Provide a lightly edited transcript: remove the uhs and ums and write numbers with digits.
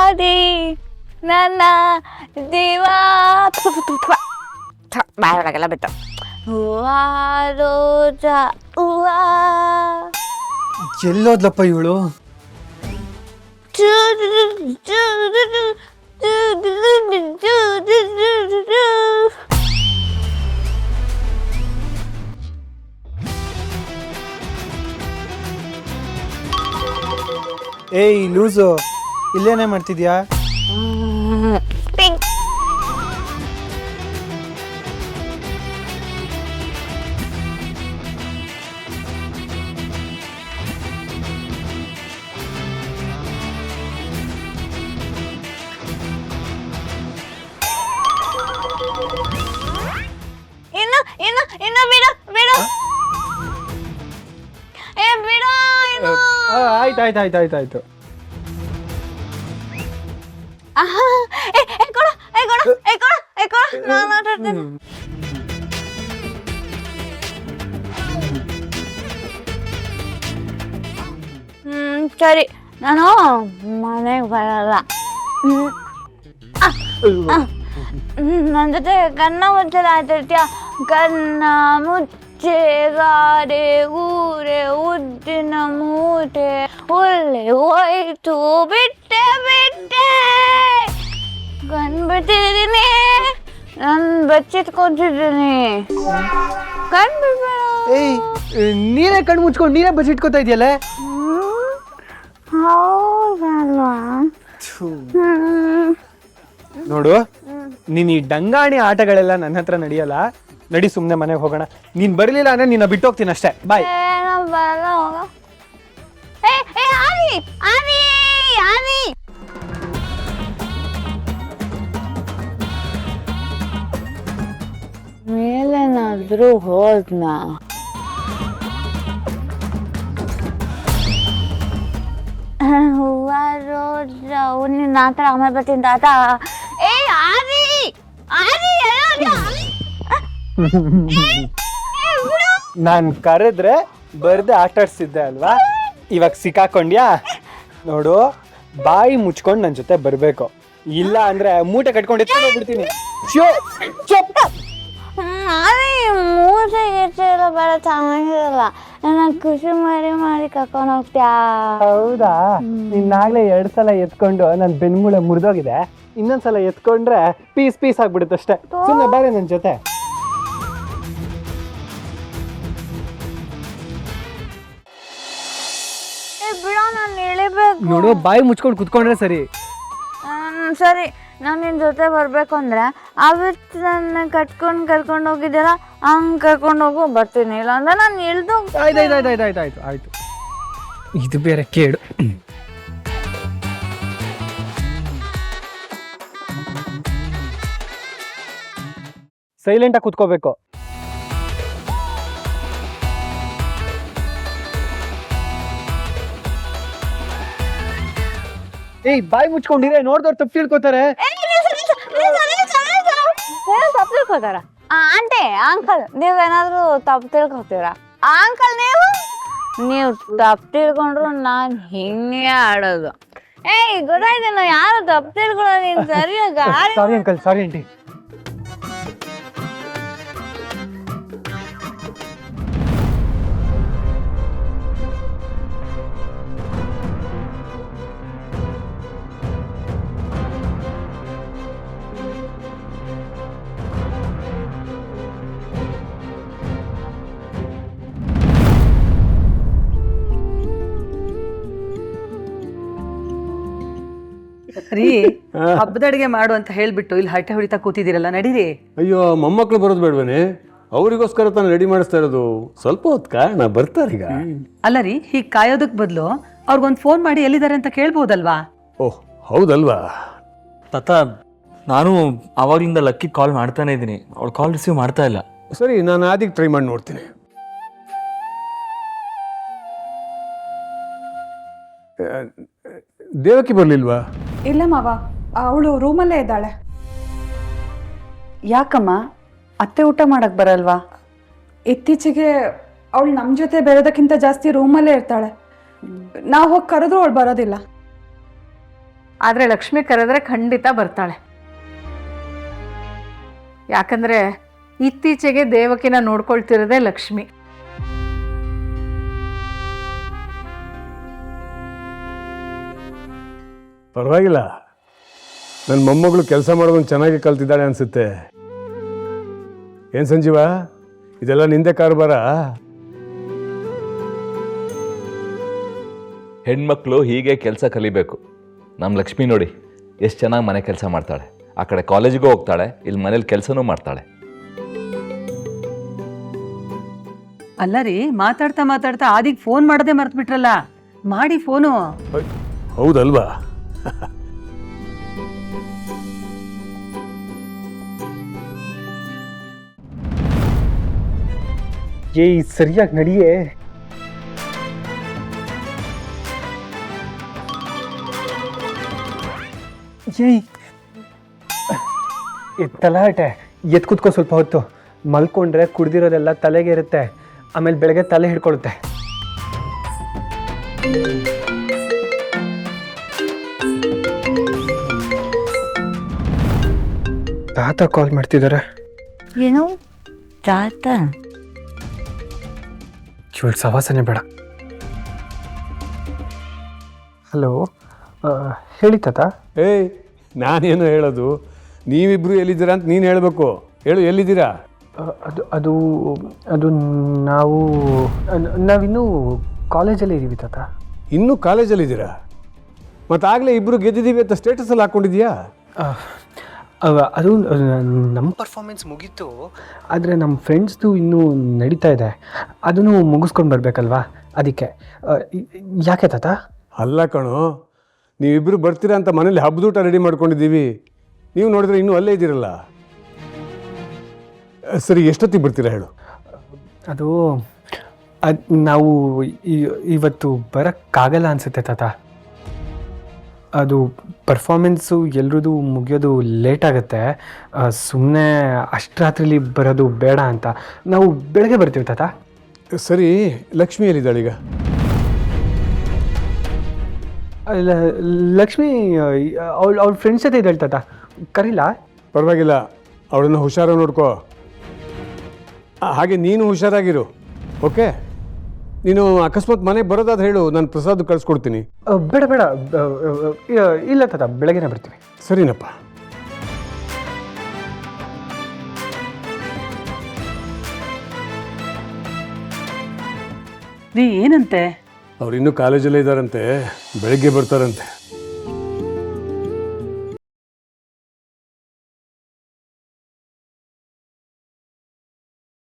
ಗಾಡಿ ನನ್ನ ಜೀವ ಬಾಯ್ ಒಳಗೆಲ್ಲ ಬಿಟ್ಟು ಹೂವಾ ರೋಜಾ ಹೂವಾ ಎಲ್ಲೋದ್ಲಪ್ಪ ಇವಳು? ಏಯ್ ಲೂಸು, ಇಲ್ಲೇನೇ ಮಾಡ್ತಿದ್ಯಾ? ಇನ್ನು ಬಿಡು ಬಿಡು ಏ ಬಿಡು ಆಯ್ತಾಯ್ತಾಯ್ತಾಯ್ತಾಯ್ತು. ಕೊಡು ಕೊಡು ಕೊಡು ಕೊಡು ನಾನು ಆಟಾಡ್ತೇನೆ. ಸರಿ ನಾನು ಮನೆಗೆ ಬರಲ್ಲ. ನನ್ನ ಜೊತೆ ಕಣ್ಣ ಮುಚ್ಚಲ ಆಟಾಡ್ತೀಯ? ಕಣ್ಣ ಮುಚ್ಚೆಗಾರೆ ಊರೆ ಉದ್ದಿನ ಮೂಟೆ ಒಳ್ಳೆ ಹೋಯ್ತು ಬಿಟ್ಟೆ ಬಿಟ್ಟೆ ಕಣ್ಬಿಟ್ಟಿದ್ದೀನಿ ನಾನು ಬಚ್ಚಿಟ್ಕೊತಿದ್ದೀನಿ. ಕಣ್ಬಿಡ್ಬೇಡ. ಏಯ್ ನೀನೇ ಕಣ್ಣು ಮುಚ್ಕೊಂಡು ನೀನೇ ಬಚ್ಚಿಟ್ಕೋತಾ ಇದೆಯಲ್ಲ? ಹೌದಲ್ವಾ? ನೋಡು, ನೀನ್ ಈ ಡಂಗಾಣಿ ಆಟಗಳೆಲ್ಲ ನನ್ನ ಹತ್ರ ನಡೆಯಲ್ಲ. ನಡಿ, ಸುಮ್ಮನೆ ಮನೆಗೆ ಹೋಗೋಣ. ನೀನ್ ಬರಲಿಲ್ಲ ಅಂದ್ರೆ ನಿನ್ನ ಬಿಟ್ಟೋಗ್ತೀನಿ ಅಷ್ಟೇ. ಬಾಯ್. ಬರಲ್ಲ ಹೋಗ. ಆನಿ ಆನಿ ಆನಿ ಮೇಲೇನಾದ್ರೂ ಹೋದ್ನಾ? ಹೂವ ರೋಜ ನಿನ್ನ ಹತ್ರ ಆಮೇಲೆ ಬರ್ತೀನಿ ತಾತ. ಏ ಆನಿ ಆನಿ ನಾನ್ ಕರೆದ್ರೆ ಬರ್ದೆ ಆಟಾಡ್ಸಿದ್ದೆ ಅಲ್ವಾ? ಇವಾಗ ಸಿಕ್ಕಾಕೊಂಡ್ಯಾ? ನೋಡು, ಬಾಯಿ ಮುಚ್ಕೊಂಡು ನನ್ನ ಜೊತೆ ಬರ್ಬೇಕು. ಇಲ್ಲ ಅಂದ್ರೆ ಮೂಟೆ ಕಟ್ಕೊಂಡು ಎತ್ಕೊಂಡು ಹೋಗ್ಬಿಡ್ತೀನಿ. ಮೂಸೆ ಗಿರ್ಚೆಲ್ಲ ಬೇಡ, ಚೆನ್ನಾಗಿರಲ್ಲ. ನನ್ನ ಖುಷಿ ಮಾಡಿ ಕರ್ಕೊಂಡು ಹೋಗ್ತೀಯಾ? ಹೌದಾ? ನಿನ್ನಾಗ್ಲೇ 2 ಸಲ ಎತ್ಕೊಂಡು ನನ್ನ ಬೆನ್ಮೂಳೆ ಮುರಿದೋಗಿದೆ. ಇನ್ನೊಂದ್ಸಲ ಎತ್ಕೊಂಡ್ರೆ ಪೀಸ್ ಪೀಸ್ ಆಗ್ಬಿಡುತ್ತೆ ಅಷ್ಟೇ. ಸುಮ್ಮನೆ ಬಾರೆ ನನ್ನ ಜೊತೆ. ಬಿಡೋ, ನಾನು ಇಳಿಬೇಕು. ನೋಡು, ಬಾಯಿ ಮುಚ್ಕೊಂಡು ಕುತ್ಕೊಂಡ್ರೆ ಸರಿ. ಸರಿ, ನಾನು ನಿನ್ನ ಜೊತೆ ಬರಬೇಕು ಅಂದರೆ ಅವತ್ತು ನನ್ನ ಕರ್ಕೊಂಡು ಹೋಗಿದ್ದೀರ, ಹಂಗೆ ಕರ್ಕೊಂಡು ಹೋಗು, ಬರ್ತೀನಿ. ಇಲ್ಲ ಅಂದ್ರೆ ನಾನು ಇಳ್ದು. ಆಯ್ತು. ಇದು ಬೇರೆ ಕೇಳು. ಸೈಲೆಂಟಾಗಿ ಕುತ್ಕೋಬೇಕು. ಏಯ್, ಬಾಯಿ ಮುಚ್ಕೊಂಡಿರೇ, ನೋಡ್ದವ್ರು ತಪ್ಪು ತಿಳ್ಕೊತಾರೆ. ತಪ್ಪು ತಿಳ್ಕೊತಾರ? ಆಂಟಿ, ಅಂಕಲ್, ನೀವೇನಾದ್ರೂ ತಪ್ಪು ತಿಳ್ಕೊತೀರಾ? ಅಂಕಲ್, ನೀವು ತಪ್ಪು ತಿಳ್ಕೊಂಡ್ರು ನಾನು ಹಿಂಗೆ ಆಡೋದು. ಏಯ್, ಗೊತ್ತಾಯ್ತು, ನಾವು ಯಾರು ತಪ್ಪು ತಿಳ್ಕೊಳ್ಳೋ. ನೀನು ಸರಿಯಾಗಿ ಸಾರಿ ಅಂಕಲ್, ಸಾರಿ ಆಂಟಿ. ರೀ, ಹಬ್ಬದ ಅಡಿಗೆ ಮಾಡು ಅಂತ ಹೇಳ್ಬಿಟ್ಟು ಇಲ್ಲಿ ಹರಟೆ ಹೊಡಿತಾ ಕೂತಿದ್ದೀರಲ್ಲ, ನಡೀರಿ. ಅಯ್ಯೋ, ಮೊಮ್ಮಕ್ಳು ಬರೋದು ಬೇಡವೇನೆ? ಅವರಿಗೋಸ್ಕರ ತಾನು ರೆಡಿ ಮಾಡಿಸ್ತಾ ಇರೋದು. ಸ್ವಲ್ಪ ಹೊತ್ತು ಕಾರಣ, ಬರ್ತಾರೀಗ. ಅಲ್ಲ ರೀ, ಹೀಗೆ ಕಾಯೋದಕ್ ಬದಲು ಅವ್ರಿಗೊಂದು ಫೋನ್ ಮಾಡಿ ಎಲ್ಲಿದ್ದಾರೆ ಅಂತ ಕೇಳ್ಬೋದಲ್ವಾ? ಓಹ್, ಹೌದಲ್ವಾ? ತಾತ, ನಾನು ಆವಾಗಲಿಂದ ಲಕ್ಕಿ ಕಾಲ್ ಮಾಡ್ತಾನೆ ಇದ್ದೀನಿ. ಅವಳು ಕಾಲ್ ರಿಸೀವ್ ಮಾಡ್ತಾ ಇಲ್ಲ. ಸರಿ, ನಾನು ಆದಿಗೆ ಟ್ರೈ ಮಾಡಿ ನೋಡ್ತೀನಿ. ದೇವಕಿ ಬರಲಿಲ್ವಾ? ಇಲ್ಲ ಮಾವ, ಅವಳು ರೂಮಲ್ಲೇ ಇದ್ದಾಳೆ. ಯಾಕಮ್ಮ, ಅತ್ತೆ ಊಟ ಮಾಡಕ್ ಬರಲ್ವಾ? ಇತ್ತೀಚೆಗೆ ಅವಳು ನಮ್ಮ ಜೊತೆ ಬೆರೋದಕ್ಕಿಂತ ಜಾಸ್ತಿ ರೂಮಲ್ಲೇ ಇರ್ತಾಳೆ. ನಾವು ಹೋಗಿ ಕರೆದ್ರೂ ಅವಳು ಬರೋದಿಲ್ಲ. ಆದರೆ ಲಕ್ಷ್ಮಿ ಕರೆದ್ರೆ ಖಂಡಿತ ಬರ್ತಾಳೆ. ಯಾಕಂದರೆ ಇತ್ತೀಚೆಗೆ ದೇವಕಿನ ನೋಡ್ಕೊಳ್ತಿರೋದೇ ಲಕ್ಷ್ಮಿ. ಪರವಾಗಿಲ್ಲ, ನನ್ನ ಮೊಮ್ಮಗಳು ಕೆಲಸ ಮಾಡೋದನ್ನು ಚೆನ್ನಾಗಿ ಕಲ್ತಿದ್ದಾಳೆ ಅನಿಸುತ್ತೆ. ಏನು ಸಂಜೀವ, ಇದೆಲ್ಲ ನಿಂದೆ ಕಾರುಬಾರ? ಹೆಣ್ಮಕ್ಳು ಹೀಗೆ ಕೆಲಸ ಕಲಿಬೇಕು. ನಮ್ಮ ಲಕ್ಷ್ಮಿ ನೋಡಿ ಎಷ್ಟು ಚೆನ್ನಾಗಿ ಮನೆ ಕೆಲಸ ಮಾಡ್ತಾಳೆ. ಆ ಕಡೆ ಕಾಲೇಜಿಗೂ ಹೋಗ್ತಾಳೆ, ಇಲ್ಲಿ ಮನೇಲಿ ಕೆಲಸನೂ ಮಾಡ್ತಾಳೆ. ಅಲ್ಲ ರೀ, ಮಾತಾಡ್ತಾ ಮಾತಾಡ್ತಾ ಆದಿಗೆ ಫೋನ್ ಮಾಡೋದೇ ಮರ್ತು ಬಿಟ್ರಲ್ಲ. ಮಾಡಿ ಫೋನು. ಹೌದಲ್ವಾ? ಏಯ್ ಸರಿಯಾಗಿ ನಡಿಯೇ. ಏಯ್ ತಲಾಟೆ ಎತ್ ಕೂತ್ಕೋ. ಸ್ವಲ್ಪ ಹೊತ್ತು ಮಲ್ಕೊಂಡ್ರೆ ಕುಡ್ದಿರೋದೆಲ್ಲ ತಲೆಗೆ ಇರುತ್ತೆ, ಆಮೇಲೆ ಬೆಳಗ್ಗೆ ತಲೆ ಹಿಡ್ಕೊಳುತ್ತೆ. ತಾತ ಕಾಲ್ ಮಾಡ್ತಿದ್ದಾರೆ. ಏನು ತಾತ? ಇವಳು ಸವಾಸನೆ ಬೇಡ. ಹಲೋ, ಹೇಳಿ ತಾತ. ಏಯ್, ನಾನೇನು ಹೇಳೋದು, ನೀವಿಬ್ರು ಎಲ್ಲಿದ್ದೀರಾ ಅಂತ ನೀನು ಹೇಳಬೇಕು. ಹೇಳು, ಎಲ್ಲಿದ್ದೀರಾ? ಅದು ಅದು ಅದು ನಾವಿನ್ನೂ ಕಾಲೇಜಲ್ಲಿ ಇದ್ದೀವಿ ತಾತ. ಇನ್ನೂ ಕಾಲೇಜಲ್ಲಿದ್ದೀರಾ? ಮತ್ತಾಗಲೇ ಇಬ್ಬರು ಗೆದ್ದಿದ್ದೀವಿ ಅಂತ ಸ್ಟೇಟಸಲ್ಲಿ ಹಾಕ್ಕೊಂಡಿದ್ಯಾ? ಅದು ನಮ್ಮ ಪರ್ಫಾರ್ಮೆನ್ಸ್ ಮುಗೀತು, ಆದರೆ ನಮ್ಮ ಫ್ರೆಂಡ್ಸ್ದು ಇನ್ನೂ ನಡೀತಾ ಇದೆ. ಅದನ್ನು ಮುಗಿಸ್ಕೊಂಡು ಬರಬೇಕಲ್ವಾ, ಅದಕ್ಕೆ. ಯಾಕೆ ತಾತ? ಅಲ್ಲ ಕಣೋ, ನೀವಿಬ್ಬರು ಬರ್ತೀರಾ ಅಂತ ಮನೇಲಿ ಹಬ್ಬದೂಟ ರೆಡಿ ಮಾಡ್ಕೊಂಡಿದ್ದೀವಿ. ನೀವು ನೋಡಿದ್ರೆ ಇನ್ನೂ ಅಲ್ಲೇ ಇದ್ದೀರಲ್ಲ. ಸರಿ, ಎಷ್ಟೊತ್ತಿಗೆ ಬರ್ತೀರಾ ಹೇಳು? ಅದು ನಾವು ಇವತ್ತು ಬರೋಕ್ಕಾಗಲ್ಲ ಅನಿಸುತ್ತೆ ತಾತ. ಅದು ಪರ್ಫಾರ್ಮೆನ್ಸು ಎಲ್ರದ್ದು ಮುಗಿಯೋದು ಲೇಟ್ ಆಗುತ್ತೆ. ಸುಮ್ಮನೆ ಅಷ್ಟು ರಾತ್ರಿಲಿ ಬರೋದು ಬೇಡ ಅಂತ ನಾವು ಬೆಳಗ್ಗೆ ಬರ್ತೀವಿ ತಾತ. ಸರಿ, ಲಕ್ಷ್ಮಿ ಎಲ್ಲಿದ್ದಾಳೀಗ? ಲಕ್ಷ್ಮಿ ಅವಳ ಫ್ರೆಂಡ್ಸ್ ಜೊತೆ ಇದ್ದಾಳೆ ತಾತ. ಕರೀಲ? ಪರವಾಗಿಲ್ಲ, ಅವಳನ್ನು ಹುಷಾರಾಗಿ ನೋಡ್ಕೋ. ಹಾಗೆ ನೀನು ಹುಷಾರಾಗಿರು, ಓಕೆ? ನೀನು ಅಕಸ್ಮಾತ್ ಮನೆಗೆ ಬರೋದಾದ್ರೆ ಹೇಳು, ನಾನು ಪ್ರಸಾದ್ ಕಳಿಸ್ಕೊಡ್ತೀನಿ. ಬೇಡ ಬೇಡ, ಇಲ್ಲ ತಾತ, ಬೆಳಗ್ಗೆನೇ ಬರ್ತೀವಿ. ಸರಿನಪ್ಪ. ರೀ, ಏನಂತೆ? ಅವ್ರು ಇನ್ನೂ ಕಾಲೇಜಲ್ಲೇ ಇದ್ದಾರಂತೆ, ಬೆಳಗ್ಗೆ ಬರ್ತಾರಂತೆ.